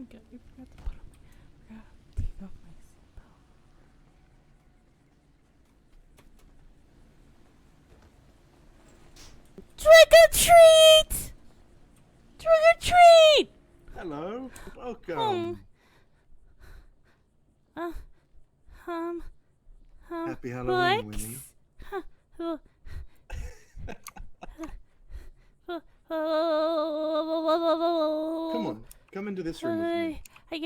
God, I forgot to put on forgot to take off my seatbelt. Trick or treat! Trick or treat! Hello, welcome. Happy Halloween, Winnie. Come on, come into this room with me. I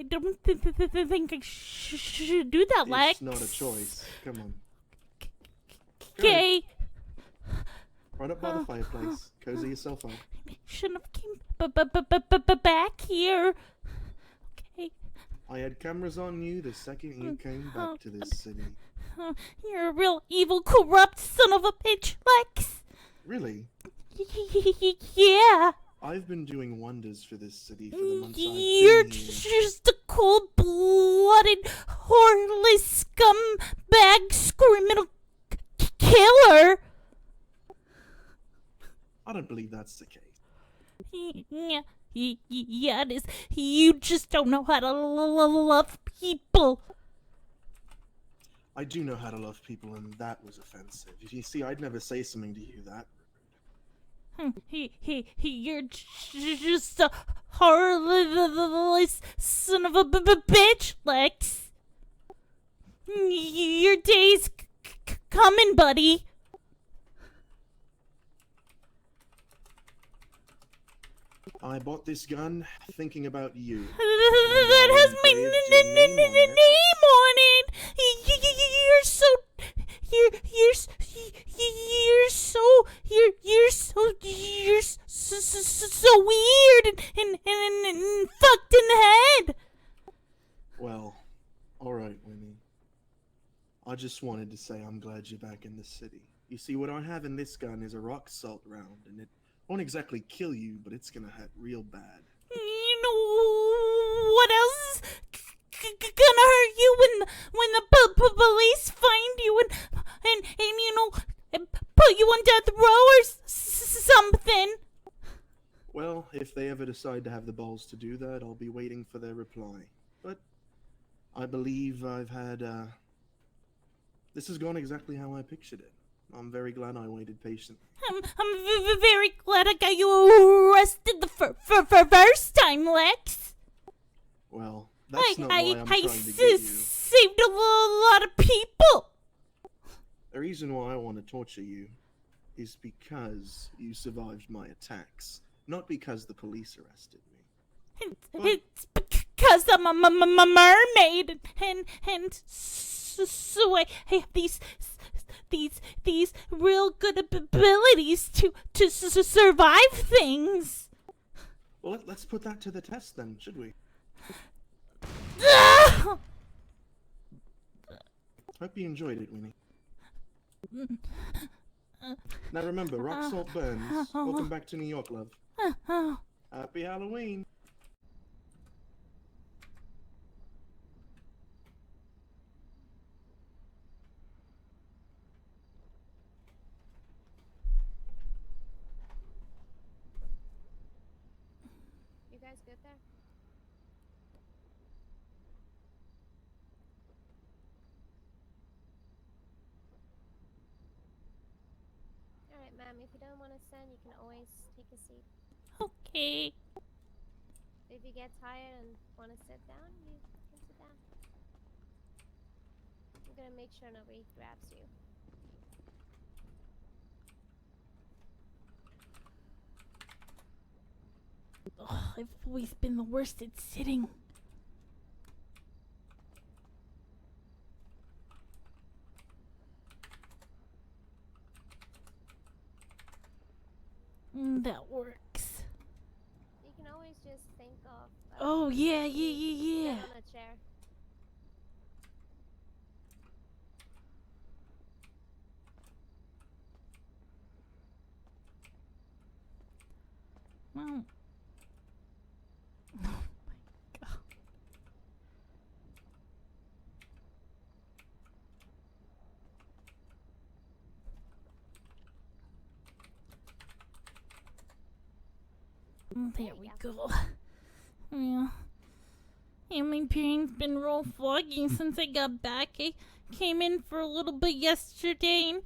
don't think I should do that, Lex. It's not a choice. Come on. Okay. Right up by the fireplace. Cozy yourself up. Shouldn't have came back here. Okay. I had cameras on you the second you came back to this city. You're a real evil, corrupt son of a bitch, Lex. Really? Yeah. I've been doing wonders for this city for the months I've You're been here. just a cold-blooded, heartless scumbag, criminal killer. I don't believe that's the case. Yeah, it is. You just don't know how to love people. I do know how to love people, and that was offensive. You see, I'd never say something to you that You're just a heartless son of a bitch, Lex. Your day's coming, buddy. I bought this gun thinking about you. That has my name on it. You're so weird and fucked in the head. Well, alright, Winnie. I just wanted to say I'm glad you're back in the city. You see, what I have in this gun is a rock salt round, and it won't exactly kill you, but it's gonna hurt real bad. You know what else is gonna hurt you when the police find you and you know put you on death row or something? Well, if they ever decide to have the balls to do that, I'll be waiting for their reply. But I believe I've had, this has gone exactly how I pictured it. I'm very glad I waited patiently. I'm very glad I got you arrested the first time, Lex. Well, that's not why I'm trying to get you. Saved a lot of people. The reason why I want to torture you is because you survived my attacks, not because the police arrested me. It's because I'm a mermaid, and so I have these real good abilities to survive things. Well, let's put that to the test then, should we? Hope you enjoyed it, Winnie. Now remember, rock salt burns. Welcome back to New York, love. Happy Halloween! You guys good there? Alright, ma'am, if you don't want to send, you can always take a seat. Okay. If you get tired and want to sit down, you can sit down. I'm gonna make sure nobody grabs you. Oh, I've always been the worst at sitting. That works. You can always just think of. Oh yeah. Sit on a chair. Well. Oh my god. There we go. Yeah. Yeah, my brain's been real foggy since I got back. I came in for a little bit yesterday and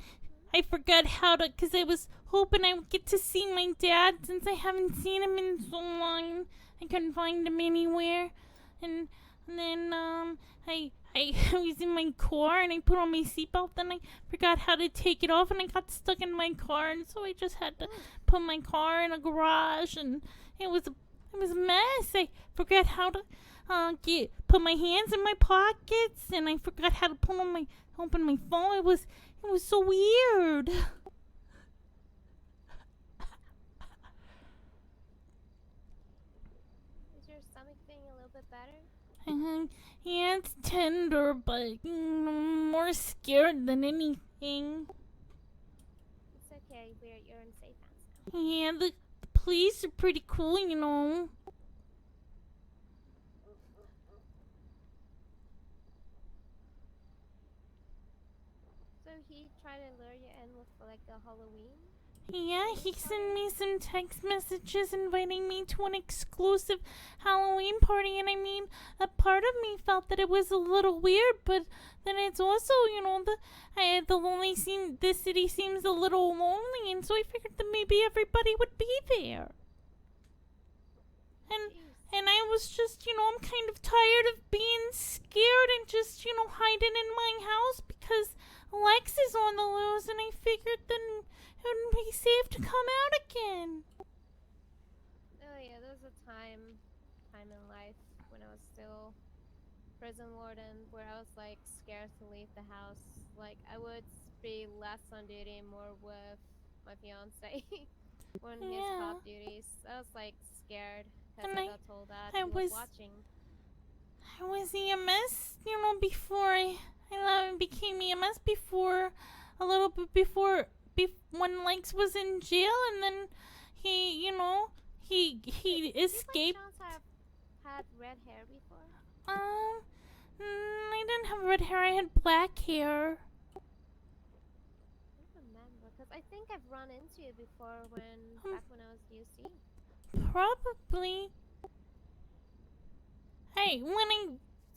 I forgot how to, because I was hoping I would get to see my dad since I haven't seen him in so long. I couldn't find him anywhere. And then, I was in my car and I put on my seatbelt and I forgot how to take it off and I got stuck in my car and so I just had to put my car in a garage and it was a mess. I forgot how to put my hands in my pockets and I forgot how to open my phone. It was so weird. Is your stomach feeling a little bit better? Yeah, it's tender, but I'm more scared than anything. It's okay. You're in safe hands now. Yeah, the police are pretty cool, you know. So he tried to lure you in with like a Halloween? Yeah, he sent me some text messages inviting me to an exclusive Halloween party, and I mean, a part of me felt that it was a little weird, but then it's also, you know, the city seems a little lonely, and so I figured that maybe everybody would be there. And I was just, you know, I'm kind of tired of being scared and just, you know, hiding in my house because Lex is on the loose, and I figured then it would be safe to come out again. Oh yeah, there was a time in life when I was still prison warden where I was like scared to leave the house. Like I would be less on duty and more with my fiance on his cop duties. I was like scared because And I got told that I he was was- watching. I was EMS, you know, before I became EMS before, a little bit before when Lex was in jail, and then he, you know, he escaped. Did you have had red hair before? I didn't have red hair. I had black hair. I don't remember because I think I've run into you before back when I was UC. Probably. Hey, when I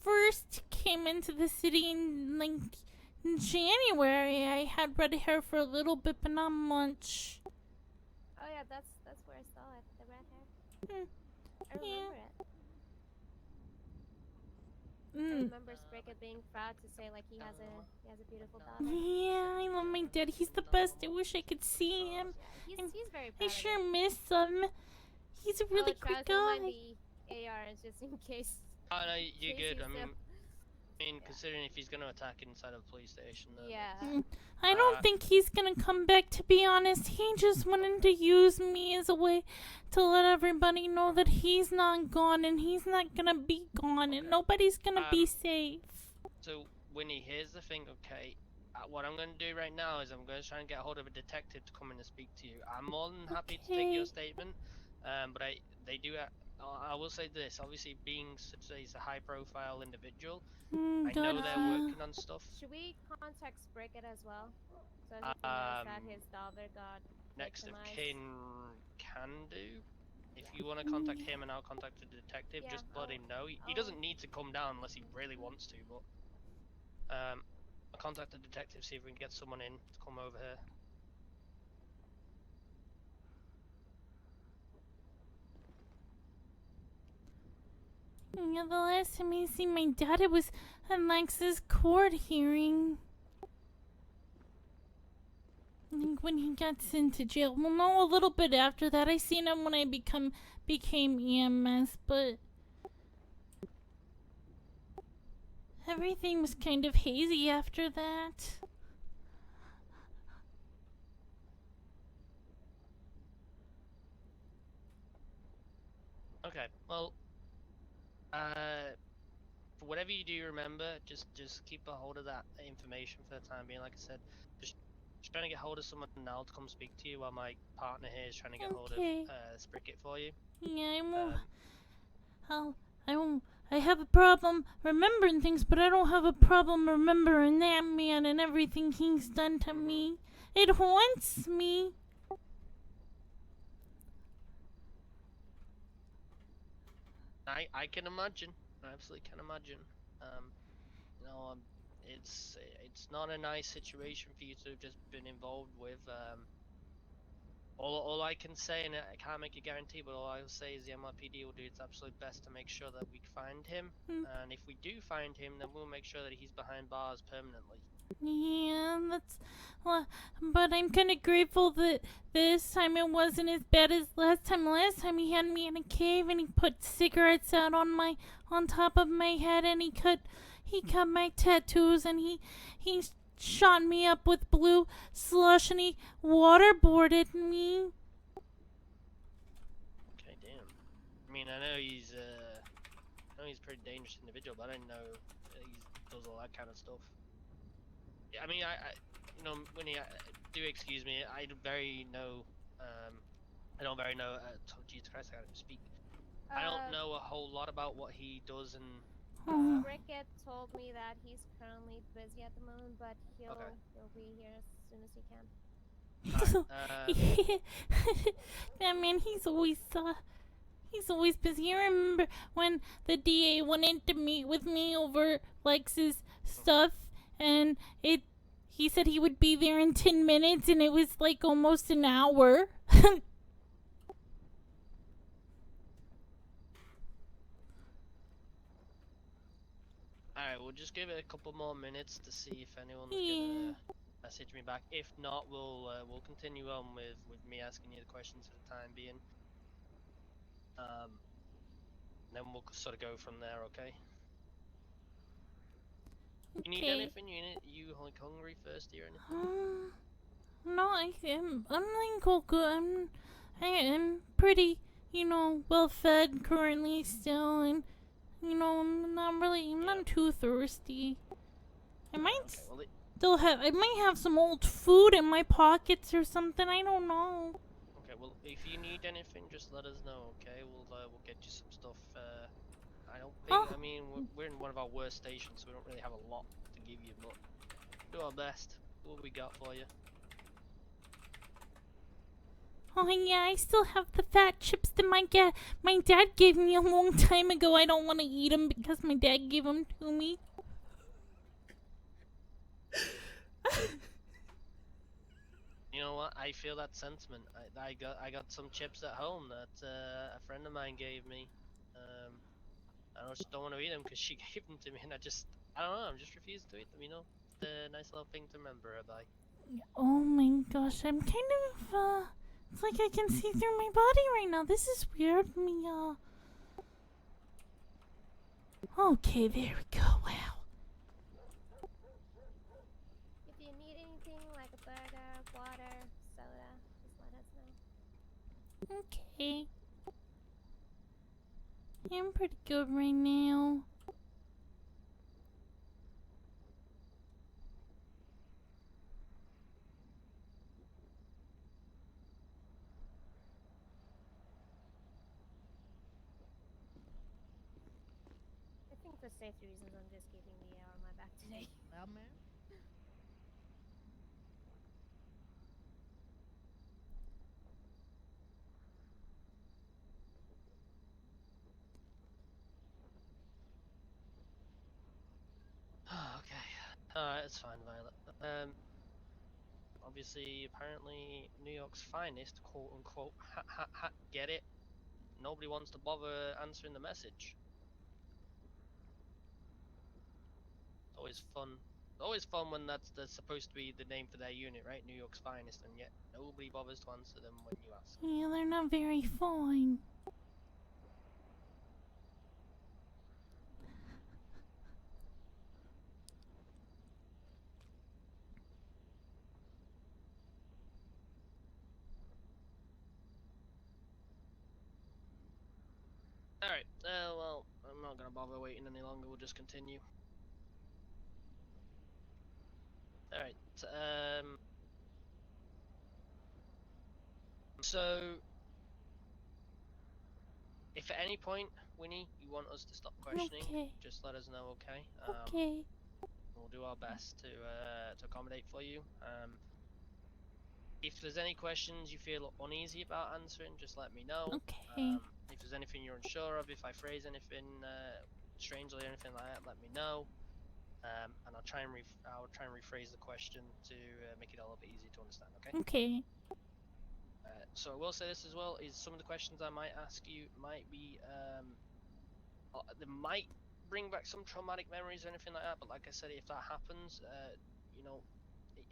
first came into the city in January, I had red hair for a little bit, but not much. Oh yeah, that's where I saw it. The red hair. I Yeah. remember it. I remember Spricket being proud to say like he has a beautiful daughter. Yeah, I love my dad. He's the best. I wish I could see him. Yeah, he's very proud. I of sure it. miss him. He's a really Travis, great don't guy. mind the ARs just in case. Oh no, you're Casey good. still- I mean, considering if he's gonna attack inside of a police station, then Yeah. I don't think he's gonna come back, to be honest. He just wanted to use me as a way to let everybody know that he's not gone and he's not gonna be gone and nobody's gonna be safe. So, Winnie, here's the thing, okay? What I'm going to do right now is I'm going to try and get a hold of a detective to come in and speak to you. I'm more than happy to take your statement, but I will say this, obviously being such a high-profile individual, I know they're working on stuff. Should we contact Spricket as well? So he knows that his daughter got Next of victimized? kin can do. If you want to contact him and I'll contact the detective, Yeah, just let him know. He doesn't need to come down unless he really wants to, but I'll contact the detective, see if we can get someone in to come over here. Yeah, the last time I seen my dad, it was at Lex's court hearing. Like when he got sent to jail. Well, no, a little bit after that. I seen him when I became EMS, but everything was kind of hazy after that. Okay, well, for whatever you do remember, just keep a hold of that information for the time being. Like I said, just trying to get hold of someone now to come speak to you while my partner here is trying to get hold of Spricket for you. Yeah, I have a problem remembering things, but I don't have a problem remembering that man and everything he's done to me. It haunts me. I can imagine. I absolutely can imagine. You know, it's not a nice situation for you to have just been involved with. All I can say, and I can't make a guarantee, but all I'll say is the NYPD will do its absolute best to make sure that we find him. Hmm. And if we do find him, then we'll make sure that he's behind bars permanently. Yeah, that's. Well, but I'm kind of grateful that this time it wasn't as bad as last time. Last time he had me in a cave and he put cigarettes out on top of my head and he cut my tattoos and he shot me up with blue slush and he waterboarded me. Okay, damn. I mean, I know he's a pretty dangerous individual, but I didn't know he does all that kind of stuff. Yeah, I mean, you know, Winnie, do excuse me. I don't very know. Jesus Christ, I can't even speak. I don't know a whole lot about what he does, and Oh. Rickett told me that he's currently busy at the moment, but he'll Okay. he'll be here as soon as he can. That man, he's always busy. I remember when the DA wanted to meet with me over Lex's stuff, and he said he would be there in 10 minutes, and it was like almost an hour. Alright, we'll just give it a couple more minutes to see if anyone's Yeah. gonna message me back. If not, we'll continue on with me asking you the questions for the time being. Then we'll sort of go from there, okay? You need Okay. anything? You like hungry, thirsty, or anything? No, I'm like all good. I am pretty, well fed currently still, and I'm not too thirsty. I might Okay, well, I might have some old food in my pockets or something. I don't know. okay, well, if you need anything, just let us know, okay? We'll get you some stuff. I don't think. Oh. I mean, we're in one of our worst stations, so we don't really have a lot to give you, but do our best. What we got for you? Oh yeah, I still have the fat chips that my dad gave me a long time ago. I don't want to eat them because my dad gave them to me. You know what? I feel that sentiment. I got some chips at home that a friend of mine gave me. I just don't want to eat them because she gave them to me, and I don't know. I'm just refusing to eat them. You know, it's a nice little thing to remember her by. Oh my gosh, I'm kind of it's like I can see through my body right now. This is weird. Okay, there we go. Wow. If you need anything like a burger, water, soda, just let us know. Okay. Yeah, I'm pretty good right now. I think for safety reasons, I'm just keeping the air on my back today. Loud man? Okay. Alright, it's fine, Violet. Obviously, apparently, New York's finest, quote unquote, get it? Nobody wants to bother answering the message. Always fun. Always fun when that's supposed to be the name for their unit, right? New York's finest, and yet nobody bothers to answer them when you ask. Yeah, they're not very fine. Alright, well, I'm not gonna bother waiting any longer, we'll just continue. Alright, so, if at any point, Winnie, you want us to stop questioning, Okay. just let us know, okay? Okay. We'll do our best to accommodate for you. If there's any questions you feel uneasy about answering, just let me know. Okay. If there's anything you're unsure of, if I phrase anything strangely or anything like that, let me know. And I'll try and rephrase the question to make it a little bit easier to understand. Okay. Okay. So I will say this as well: is some of the questions I might ask you might be they might bring back some traumatic memories or anything like that. But like I said, if that happens, you know,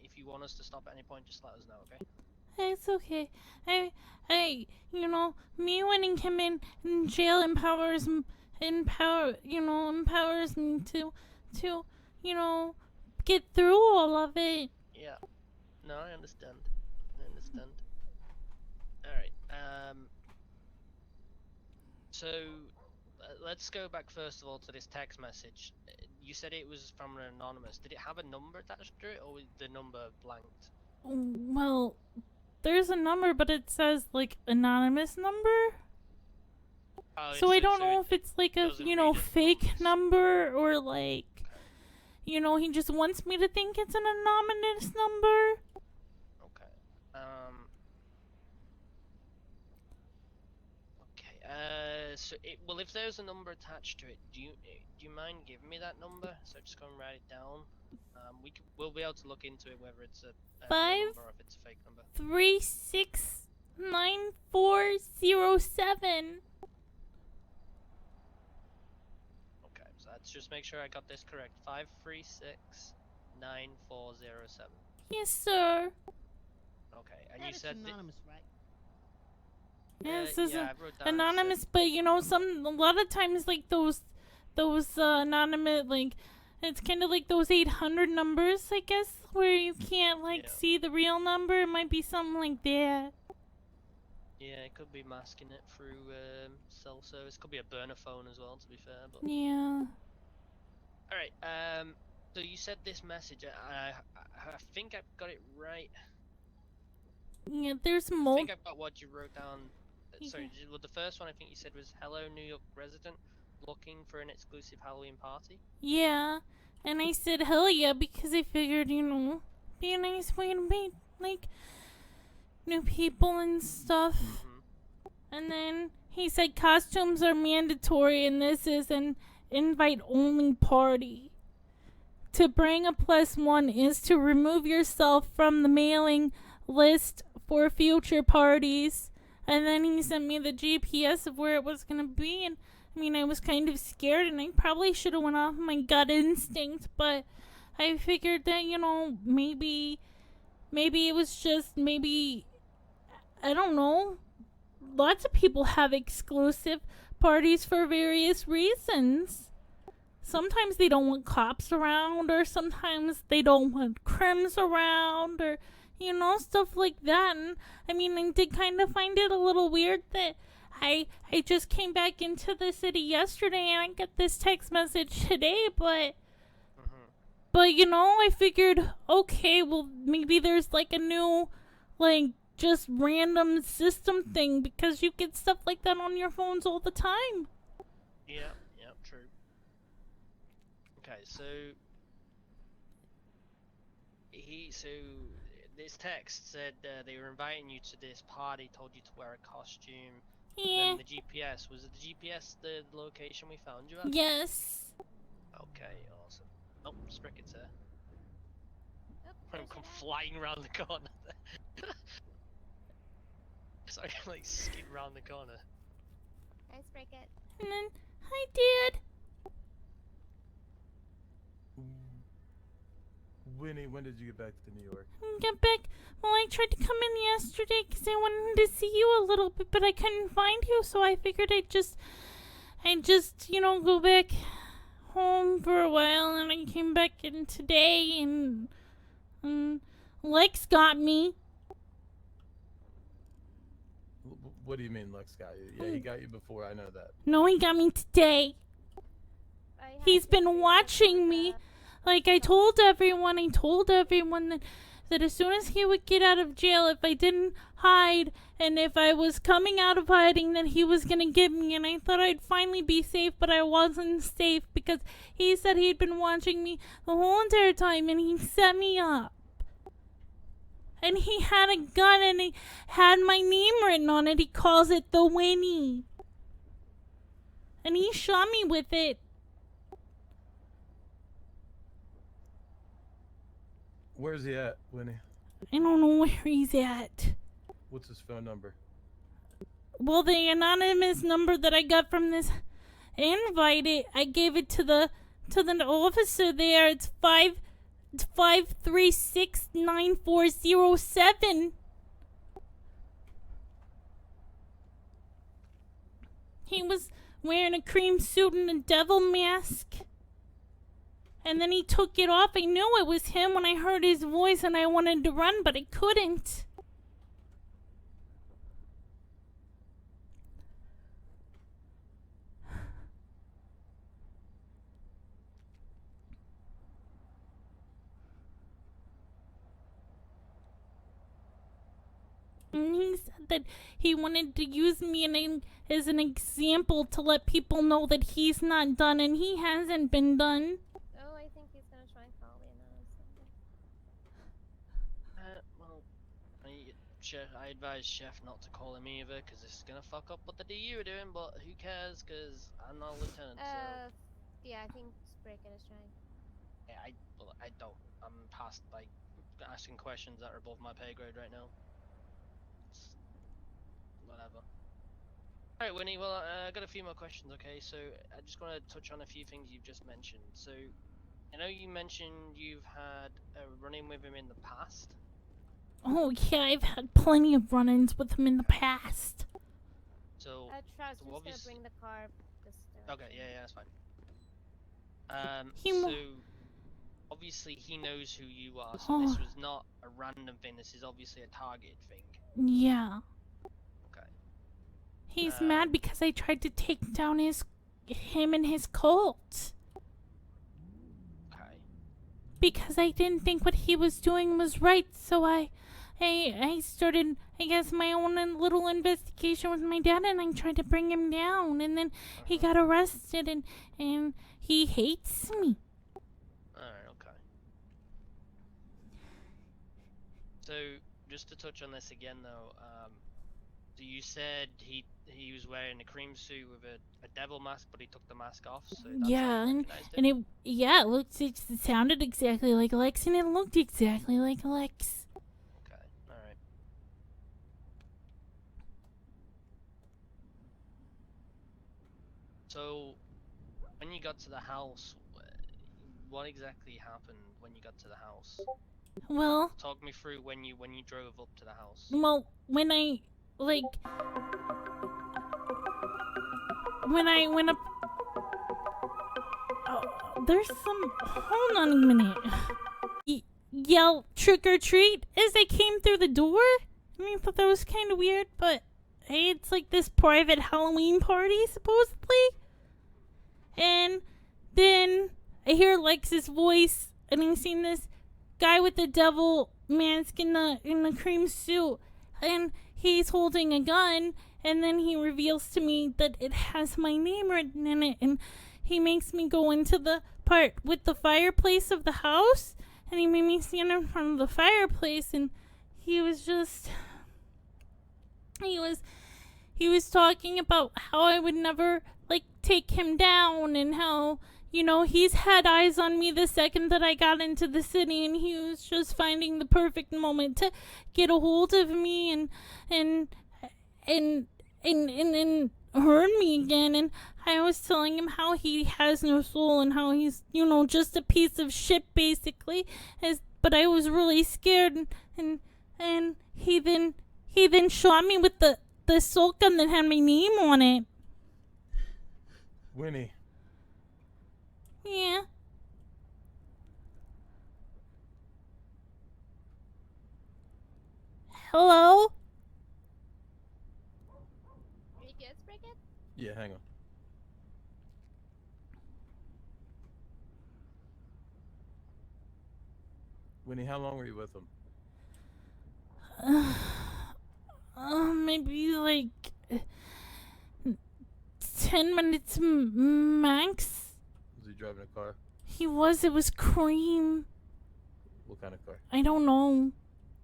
if you want us to stop at any point, just let us know. Okay. It's okay. You know, me winning him in jail empowers me to, you know, get through all of it. Yeah. No, I understand. Alright, so let's go back first of all to this text message. You said it was from an anonymous. Did it have a number attached to it, or was the number blanked? Well, there's a number, but it says, like, anonymous number? Oh, So I don't know if it's, like, a, you know, fake number, or, like, you know, he just wants me to think it's an anonymous number. Okay. Well, if there's a number attached to it, do you mind giving me that number? So just go and write it down. We'll be able to look into it whether it's a real number or if it's a fake number. 369407. Okay, so let's just make sure I got this correct. 5369407. Yes, sir. Okay, and you said anonymous, right? Yes, this is I wrote down anonymous, but you know, a lot of times, like those anonymous, like, it's kind of like those 800 numbers, I guess, where you can't see the real number. It might be something like that. Yeah, it could be masking it through cell service. Could be a burner phone as well, to be fair. But Yeah. all right. So you said this message. I think I've got it right. Yeah, there's I more. think I've got what you wrote down. Sorry, well, the first one I think you said was "Hello, New York resident, looking for an exclusive Halloween party." Yeah, and I said hell yeah because I figured, you know, be a nice way to meet, like, new people and stuff. And then he said costumes are mandatory and this is an invite-only party. To bring a +1 is to remove yourself from the mailing list for future parties. And then he sent me the GPS of where it was going to be, and I mean, I was kind of scared, and I probably should have went off my gut instinct, but I figured that, you know, maybe it was just, I don't know. Lots of people have exclusive parties for various reasons. Sometimes they don't want cops around, or sometimes they don't want crims around, or, you know, stuff like that. And I mean, I did kind of find it a little weird that I just came back into the city yesterday and I got this text message today, but you know, I figured, okay, well, maybe there's like a new, like, just random system thing, because you get stuff like that on your phones all the time. Yeah, true. Okay, so this text said they were inviting you to this party, told you to wear a costume. Yeah. And the GPS, was it the GPS the location we found you at? Yes. Okay, awesome. Oh, Spricket's here. Oh, I'm there's come your dad. flying around the corner. Sorry, I'm like skidding around the corner. Nice break it. And then, hi, Dad. Winnie, when did you get back to New York? Get back. Well, I tried to come in yesterday because I wanted to see you a little bit, but I couldn't find you, so I figured I'd just, you know, go back home for a while, and I came back in today, and Lex got me. What do you mean Lex got you? Yeah, he got you before, I know that. No, he got me today. I have He's to been say watching that, me. Like, I told everyone that as soon as he would get out of jail, if I didn't hide, and if I was coming out of hiding, that he was gonna get me, and I thought I'd finally be safe, but I wasn't safe, because he said he'd been watching me the whole entire time, and he set me up. And he had a gun, and he had my name written on it. He calls it the Winnie. and he shot me with it. Where's he at, Winnie? I don't know where he's at. What's his phone number? Well, the anonymous number that I got from this invite, I gave it to the officer there. It's 5369407. He was wearing a cream suit and a devil mask. And then he took it off. I knew it was him when I heard his voice and I wanted to run, but I couldn't. And he said that he wanted to use me as an example to let people know that he's not done, and he hasn't been done. Oh, I think he's gonna try and call me now or something. Well, Chef, I advise Chef not to call him either, because this is gonna fuck up what the DU are doing. But who cares? Because I'm not a lieutenant. So Yeah, I think Spricket is trying. yeah, I don't. I'm past like asking questions that are above my pay grade right now. It's whatever. Alright, Winnie, well, I got a few more questions, okay? So, I just want to touch on a few things you've just mentioned. So, I know you mentioned you've had a run-in with him in the past. Oh, yeah, I've had plenty of run-ins with him in the past. So, Trust, so I'm just gonna obvious- bring the car this okay, yeah, that's fine. Obviously he knows who you are, so this was not a random thing, this is obviously a targeted thing. Yeah. Okay. He's mad because I tried to take down him and his cult. Okay. Because I didn't think what he was doing was right, so I started, I guess, my own little investigation with my dad, and I tried to bring him down, and then he got arrested, and he hates me. Alright, okay. So, just to touch on this again though, so you said he was wearing a cream suit with a devil mask, but he took the mask off, so that's Yeah, how you recognized him? it sounded exactly like Lex, and it looked exactly like Lex. Okay, alright. So, when you got to the house, what exactly happened when you got to the house? Well, Talk me through when you drove up to the house. when I, like, when I went up, there's some, hold on a minute. Yell trick or treat as I came through the door. I mean, I thought that was kind of weird, but hey, it's like this private Halloween party, supposedly. And then I hear Lex's voice, and I seen this guy with the devil mask in the cream suit, and he's holding a gun, and then he reveals to me that it has my name written in it, and he makes me go into the part with the fireplace of the house, and he made me stand in front of the fireplace, and he was talking about how I would never, like, take him down, and how, you know, he's had eyes on me the second that I got into the city, and he was just finding the perfect moment to get a hold of me and hurt me again. And I was telling him how he has no soul and how he's, you know, just a piece of shit, basically. But I was really scared, and he then shot me with the assault gun that had my name on it. Winnie. Yeah. Hello? Are you good, Spricket? Yeah, hang on. Winnie, how long were you with him? Maybe like 10 minutes max. Was he driving a car? He was. It was cream. What kind of car? I don't know.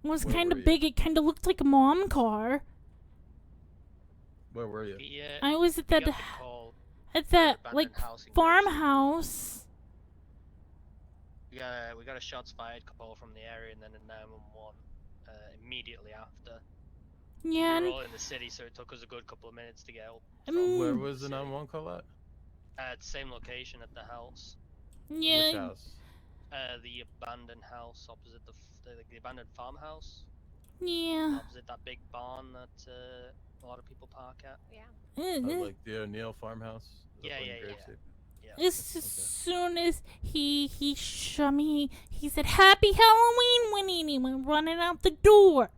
It was Where kind were of you? big. It kind of looked like a mom car. Where were you? Yeah. I was at We that. got the call. at that like abandoned house in Grape Street. farmhouse. We got a shots fired call from the area, and then a 911 immediately after. Yeah, We were and, all in the city, so it took us a good couple of minutes to get up. Where mm, was the City. 911 call at? At the same location at the house. yeah, Which house? The abandoned house opposite the abandoned farmhouse. yeah. Opposite that big barn that a lot of people park at. Yeah. Like the O'Neill farmhouse? Yeah, Up on yeah, Grape yeah. Street? Yeah. As soon as he shot me, he said, "Happy Halloween, Winnie," and he went running out the door.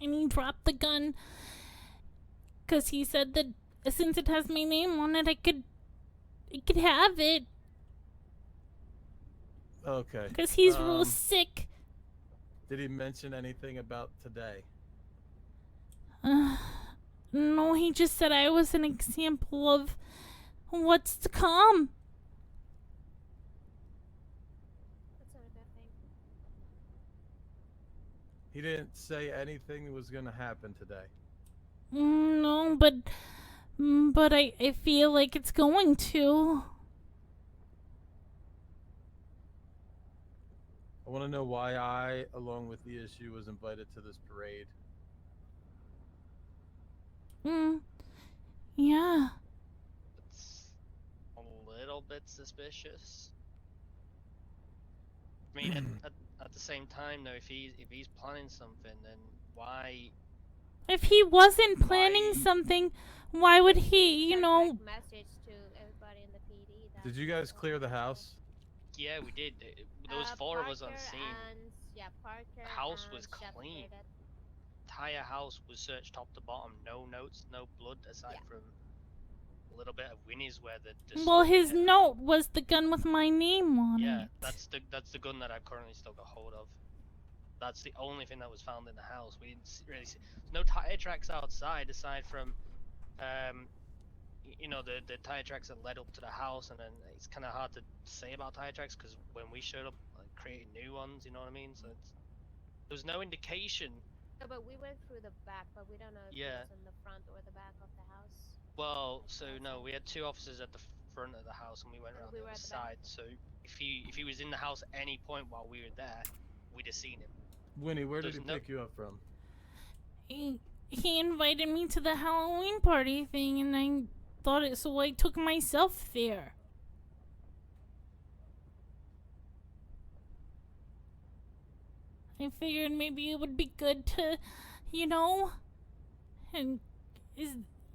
And he dropped the gun because he said that since it has my name on it, I could have it Okay. because he's real sick. Did he mention anything about today? No, he just said I was an example of what's to come. That's not a good thing. He didn't say anything was gonna happen today. No, but I feel like it's going to. I want to know why I, along with the issue, was invited to this parade. Yeah. It's a little bit suspicious. I mean, at the same time, though, if he's planning something, then why? If he wasn't planning Why- something, why would he, you know? Direct message to everybody in the PD. That Did you guys clear the house? Yeah, we did. There was 4 of us on Parker scene. And, yeah, Parker. The house was and Jeff clean. cleared it. Entire house was searched top to bottom. No notes, no blood, aside Yeah. from a little bit of Winnie's where the Well, slug his hit. note was the gun with my name on Yeah, it. that's the gun that I've currently still got hold of. That's the only thing that was found in the house. We didn't really see. There's no tire tracks outside aside from, you know, the tire tracks that led up to the house, and then it's kind of hard to say about tire tracks because when we showed up, like, creating new ones, you know what I mean? So there was no indication. No, but we went through the back, but we don't know if Yeah. it was in the front or the back of the house. Well, so no, we had 2 officers at the front of the house, and we went And around we the were other at the back. side. So if he was in the house at any point while we were there, we'd have seen him. Winnie, where did There's he no- pick you up from? He invited me to the Halloween party thing, and I thought it, so I took myself there. I figured maybe it would be good to, you know, and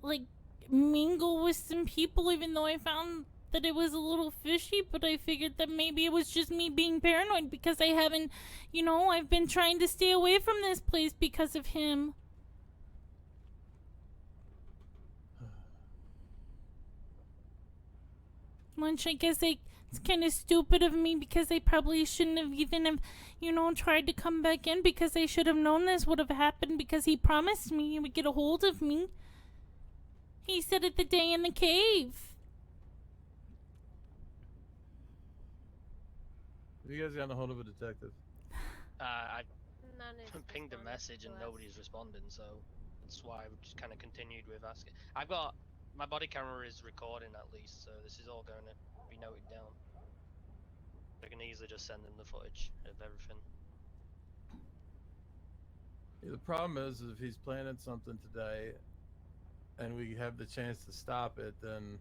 like mingle with some people, even though I found that it was a little fishy, but I figured that maybe it was just me being paranoid because I haven't, you know, I've been trying to stay away from this place because of him. Which I guess it's kind of stupid of me because I probably shouldn't have even have, you know, tried to come back in because I should have known this would have happened because he promised me he would get a hold of me. He said it the day in the cave. Have you guys gotten a hold of a detective? I None is pinged a responded message to and us. nobody's responding, so that's why we just kind of continued with asking. I've got my body camera is recording at least, so this is all going to be noted down. I can easily just send them the footage of everything. Yeah, the problem is if he's planning something today, and we have the chance to stop it, then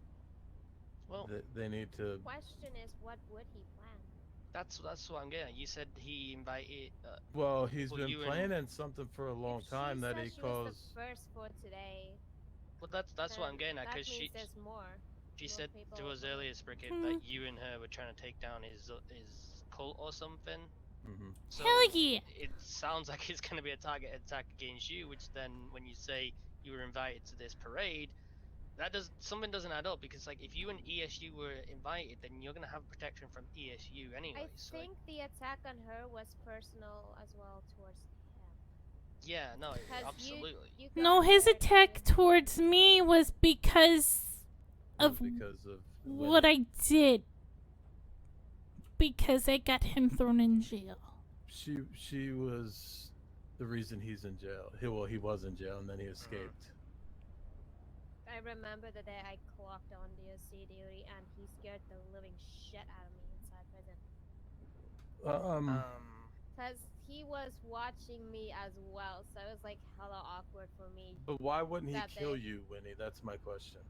Well, they need to. Question is, what would he plan? that's what I'm getting. You said he invited. Well, he's Well, been you and- planning something for a long If time she that said he she calls. was the first for today. Well, that's what I'm getting at, That because means she there's more. she more said people to us planning. earlier, Spricket, Hmm. that you and her were trying to take down his cult or something. Mhm. So Hell yeah. It sounds like it's going to be a target attack against you, which then when you say you were invited to this parade, something doesn't add up, because like if you and ESU were invited, then you're going to have protection from ESU anyway. I So like, think the attack on her was personal as well towards him. yeah, no, 'Cause absolutely. You No, got his her attack to- towards me was because of because of what I did. Because I got him thrown in jail. she was the reason he's in jail. He was in jail and then he escaped. I remember the day I clocked on DOC duty and he scared the living shit out of me inside prison. Because he was watching me as well, so it was like hella awkward for me. But why wouldn't he that kill day. you, Winnie? That's my question.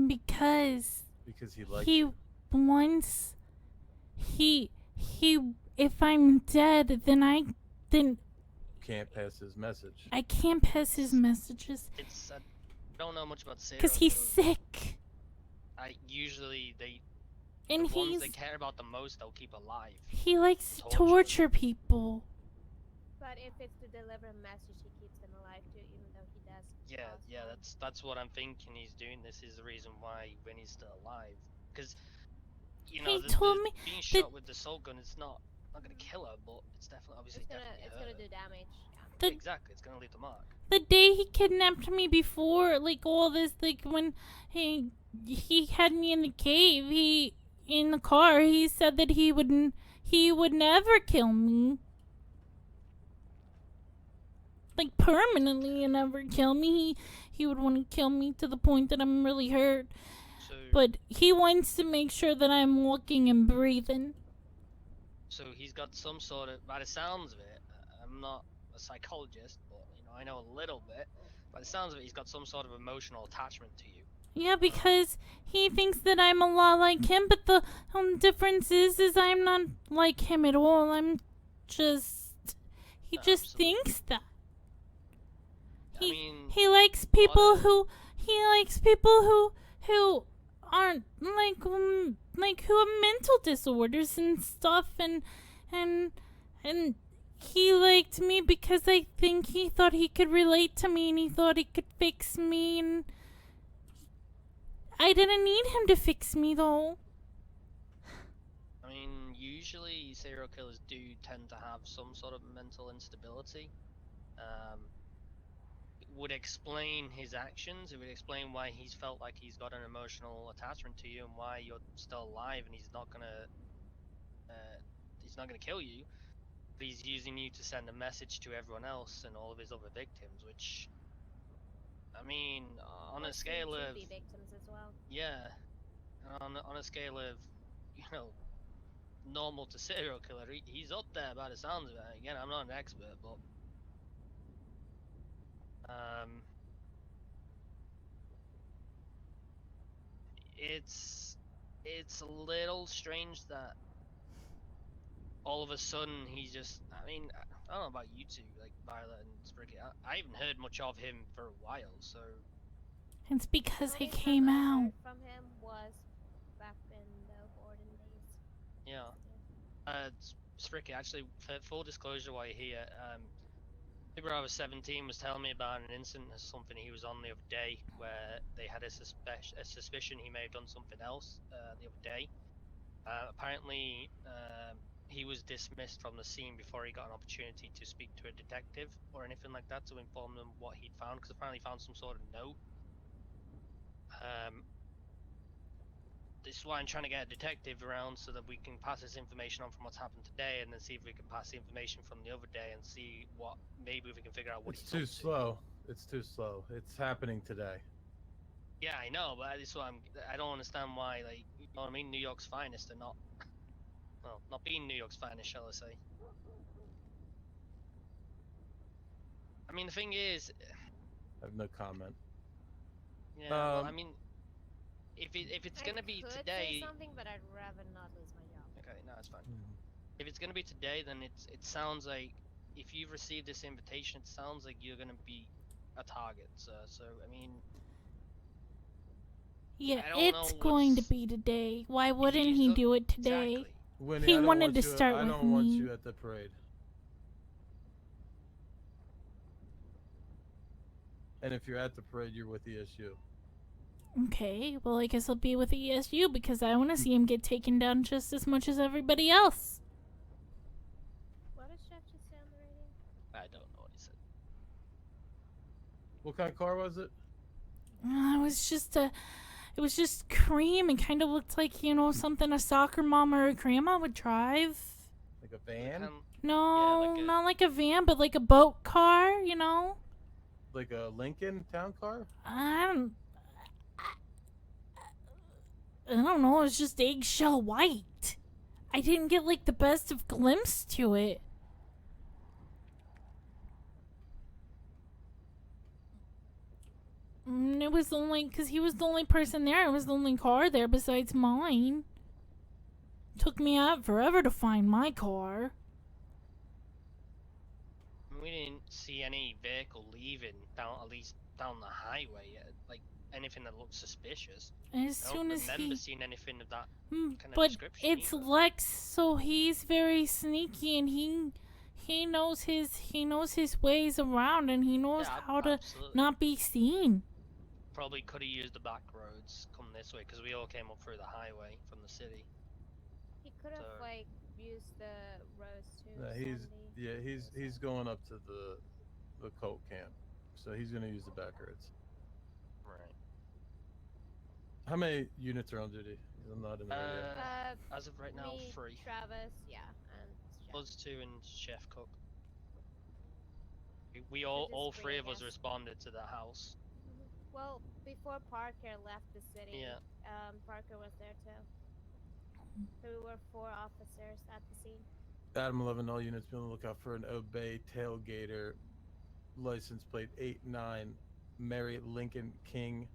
Because Because he likes he you. wants he if I'm dead, then You can't pass his message. I can't pass his messages It's I don't know much about serial because he's killers. sick Usually and the ones they care about the most they'll keep alive. he likes to Torture. torture people. But if it's to deliver a message, he keeps them alive too, even though he does. Yeah, that's what I'm thinking. He's doing this is the reason why Winnie's still alive. Because you know, He told me being that- shot with the assault gun, it's not gonna kill her, but it's definitely obviously It's definitely gonna hurt do her. damage. Yeah. The- Exactly, it's gonna leave the mark. The day he kidnapped me before, like all this, like when he had me in the cave, in the car, he said that he would never kill me. Like permanently and never kill me. He would want to kill me to the point that I'm really hurt. So But he wants to make sure that I'm walking and breathing. so he's got some sort of, by the sounds of it, I'm not a psychologist, but you know I know a little bit. By the sounds of it, he's got some sort of emotional attachment to you. Yeah, because he thinks that I'm a lot like him, but the difference is I'm not like him at all. I'm just... He just Absolutely. thinks that. I mean, He likes people of- who... He likes people who aren't like who have mental disorders and stuff, and he liked me because I think he thought he could relate to me and he thought he could fix me, and I didn't need him to fix me though. I mean, usually serial killers do tend to have some sort of mental instability. It would explain his actions. It would explain why he's felt like he's got an emotional attachment to you and why you're still alive and he's not gonna kill you. But he's using you to send a message to everyone else and all of his other victims, which, I mean, on a Or scale soon to of be victims as well. yeah, on a scale of, you know, normal to serial killer, he's up there by the sounds of it. Again, I'm not an expert, but it's a little strange that all of a sudden he's just, I mean, I don't know about you two, like Violet and Spricky. I haven't heard much of him for a while, so It's because The he only time came I out. heard from him was back in the Gordon days. yeah. Spricky, actually, for full disclosure while you're here, February I was 17 was telling me about an incident or something he was on the other day where they had a suspicion he may have done something else the other day. Apparently, he was dismissed from the scene before he got an opportunity to speak to a detective or anything like that to inform them what he'd found, because apparently he found some sort of note. This is why I'm trying to get a detective around so that we can pass this information on from what's happened today, and then see if we can pass the information from the other day and see what, maybe we can figure out what It's he's too up to. slow. It's too slow. It's happening today. Yeah, I know, but this is why I don't understand why, like, you know what I mean? New York's finest are not, well, not being New York's finest, shall I say? I mean, the thing is, I have no comment. yeah, well, I Um, mean, if it's gonna be I could today, say something, but I'd rather not lose my job. okay, no, it's fine. If it's gonna be today, then it sounds like if you've received this invitation, it sounds like you're gonna be a target. So I mean, Yeah, I don't it's know going to what's- be today. Why wouldn't he's he look- do it today? exactly. Winnie, He I don't wanted want to you, start I with don't want me. you at the parade. And if you're at the parade, you're with ESU. Okay, well, I guess I'll be with ESU because I want to see him get taken down just as much as everybody else. What did Chef just say on the radio? I don't know what he said. What kind of car was it? It was just cream. It kind of looked like, something a soccer mom or a grandma would drive. A Like a van? No, like a- not like a van, but like a boat car, you know? Like a Lincoln town car? I don't, I don't know, it's just eggshell white. I didn't get like the best of glimpse to it. It was only because he was the only person there. It was the only car there besides mine. Took me out forever to find my car. We didn't see any vehicle leaving down, at least down the highway. Like anything that looked suspicious. As I soon don't as remember he, seeing anything of that kind of but description. it's either. Lex, so he's very sneaky, and he knows his ways around, and he knows Yeah, how to absolutely. not be seen. Probably could have used the back roads come this way because we all came up through the highway from the city. He could have So- like used the roads too. No, he's going up to the cult camp, so he's gonna use the back roads. Right. How many units are on duty? 'Cause I'm not in there yet. As of right now, me, 3. Travis, yeah, and Chef. Us 2 and Chef Cook. We So all just 3 I of us guess. responded to the house. Well, before Parker left the city, Yeah. Parker was there too. So we were 4 officers at the scene. Adam 11, all units be on the lookout for an Obey tailgater, license plate 89, Mary Lincoln King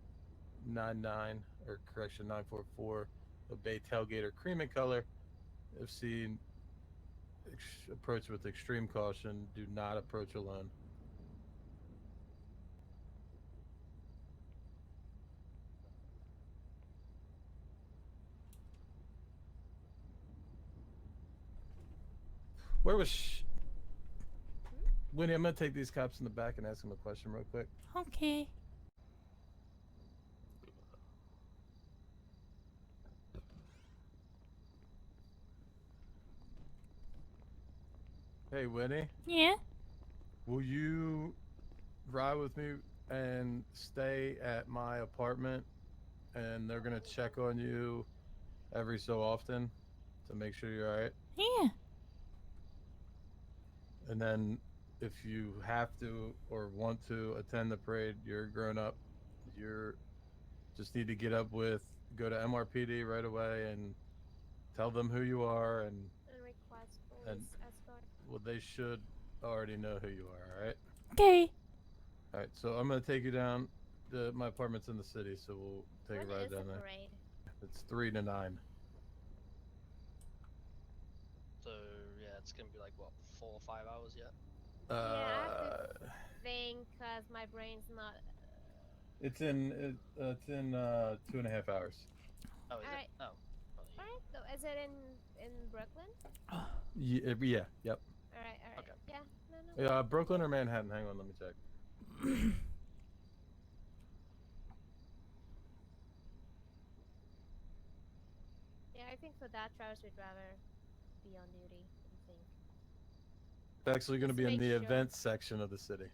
99, or correction 944, Obey tailgater cream in color. If seen, approach with extreme caution. Do not approach alone. Where was Winnie? I'm gonna take these cops in the back and ask them a question real quick. Okay. Hey, Winnie, Yeah. will you ride with me and stay at my apartment? And they're gonna check on you every so often to make sure you're alright. Yeah. And then, if you have to or want to attend the parade, you're grown up. You're just need to go to MRPD right away and tell them who you are, and And request police And- escort. well, they should already know who you are. All right. Okay. All right. So I'm gonna take you down. My apartment's in the city, so we'll take When a ride is the down there. parade? It's 3 to 9. So yeah, it's gonna be like what, 4 or 5 hours yet. Yeah, I have to think because my brain's not. It's in 2.5 hours. Oh, is Alright. it? Oh. Alright, so is it in Brooklyn? Yeah. Yep. Alright. Okay. Yeah, no. Yeah. Brooklyn or Manhattan? Hang on, let me check. Yeah, I think for that, Travis would rather be on duty. I think. It's actually gonna Just be in make the sure. events section of the city.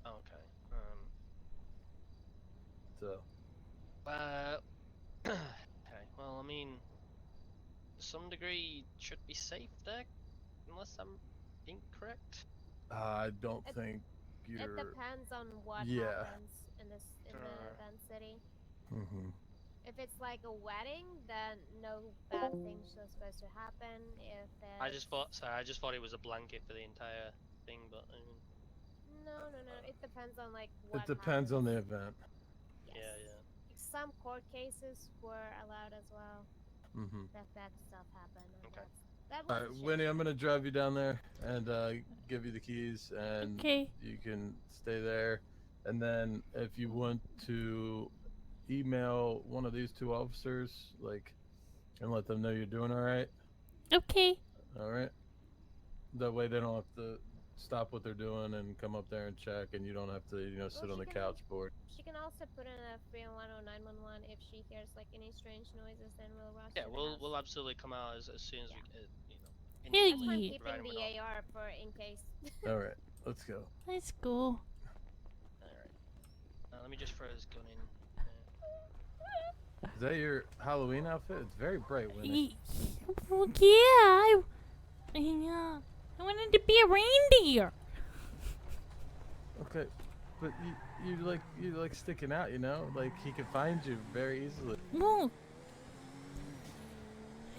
Oh, okay. So. Okay. Well, I mean, to some degree, it should be safe there, unless I'm incorrect. I don't It- think It you're. depends on what Yeah. happens in the Sure. event city. Mm-hmm. If it's like a wedding, then no bad things are supposed to happen. If it's... I just thought it was a blanket for the entire thing, but I mean, No. It depends on like what. It depends on the happens. event. Yes. yeah. Some court cases were allowed as well. Mm-hmm. That stuff happened. And Okay. That All was right, a shit Winnie, show. I'm gonna drive you down there and give you the keys, and Okay. you can stay there. And then if you want to email one of these 2 officers, and let them know you're doing all right. Okay. All right. That way they don't have to stop what they're doing and come up there and check, and you don't have to, sit Well, on the she can- couch board. She can also put in a 311 or 911 if she hears like any strange noises. Then we'll rush Yeah, to the we'll house. we'll absolutely come out as soon as Yeah. we Yeah, That's why I'm instantly keeping riding with the AR for in case. All right, let's go. Let's go. Alright. Let me just throw this gun in. Is that your Halloween outfit? It's very bright, Winnie. Well, yeah. Yeah, I wanted to be a reindeer. Okay, but you're like sticking out, you know? Like he can find you very easily. Well,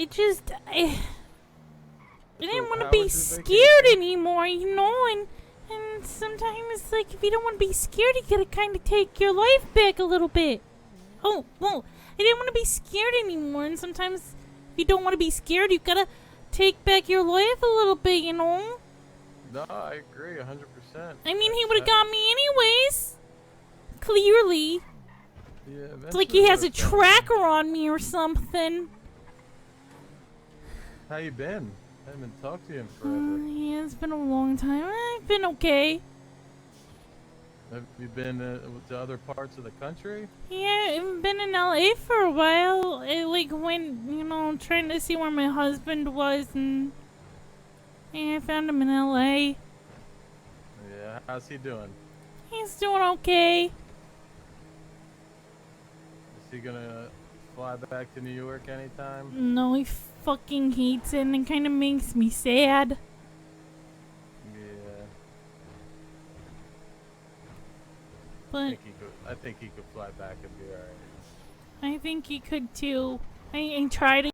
I didn't want to how be was your scared vacation? anymore, you know, and sometimes, like, if you don't want to be scared, you gotta kind of take your life back a little bit. Oh, well, I didn't want to be scared anymore, and sometimes if you don't want to be scared, you gotta take back your life a little bit, you know? No, I agree 100%. I mean, he would have got me anyways. Clearly. Yeah, It's like he has a eventually would've got you. tracker on me or something. How you been? I haven't talked to you in forever. Yeah, it's been a long time. I've been okay. Have you been to other parts of the country? Yeah, I've been in LA for a while. Like when, trying to see where my husband was, and yeah, I found him in LA. Yeah, how's he doing? He's doing okay. Is he gonna fly back to New York anytime? No, he fucking hates it, and it kind of makes me sad. Yeah. But I think he could fly back and be alright. I think he could too. I tried